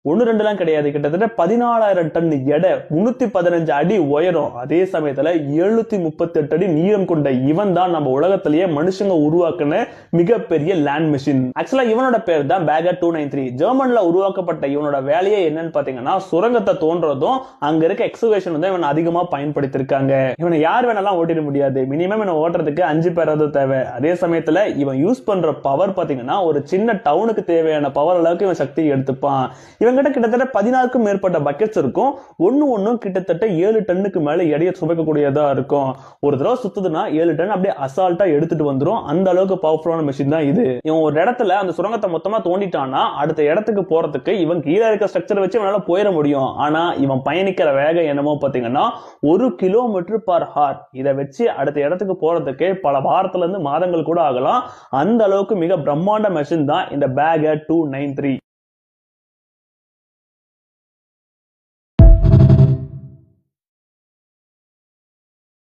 ஒன்னு ரெண்டுலாம் கிடையாது, கிட்டத்தட்ட 14,000 டன் எடை, 315 அடி உயரம், அதே சமயத்துல 738 அடி நீளம் கொண்ட இவன் தான் நம்ம உலகத்திலேயே மனுஷங்க உருவாக்குன மிகப்பெரிய லேண்ட் மிஷின். ஆக்சுவலா இவனோட பேர் தான் பேகர் 293. ஜெர்மன்ல உருவாக்கப்பட்ட இவனோட வேலையே என்னன்னு பாத்தீங்கன்னா சுரங்கத்தை தோன்றதும் அங்க இருக்க எக்ஸ்கவேஷன் வந்து இவன் அதிகமா பயன்படுத்திருக்காங்க. இவனை யார் வேணாலும் ஓட்டிட முடியாது, மினிமம் இவனை ஓட்டுறதுக்கு 5 பேராவது தேவை. அதே சமயத்துல இவன் யூஸ் பண்ற பவர் பாத்தீங்கன்னா ஒரு சின்ன டவுனுக்கு தேவையான பவர் அளவுக்கு இவன் சக்தி எடுத்துப்பான். இவங்கிட்ட கிட்டத்தட்ட 16க்கும் மேற்பட்ட பக்கெட்ஸ் இருக்கும். ஒன்னும் கிட்டத்தட்ட 7 டன்னுக்கு மேல எடையை சுமக்கக்கூடியதா இருக்கும். ஒரு தடவை சுத்துதுன்னா 7 டன் அப்படியே அசால்ட்டா எடுத்துட்டு வந்துரும். அந்த அளவுக்கு பவர்ஃபுல்லான மெஷின் தான் இது. இவன் ஒரு இடத்துல அந்த சுரங்கத்தை மொத்தமா தோண்டிட்டான்னா அடுத்த இடத்துக்கு போறதுக்கு இவன் கீழே இருக்க ஸ்ட்ரக்சர் வச்சு இவனால போயிட முடியும். ஆனா இவன் பயணிக்கிற வேகம் என்னமோ பாத்தீங்கன்னா 1 km/h. இதை வச்சு அடுத்த இடத்துக்கு போறதுக்கு பல வாரத்துல இருந்து மாதங்கள் கூட ஆகலாம். அந்த அளவுக்கு மிக பிரம்மாண்ட மெஷின் தான் இந்த பேகர் 293.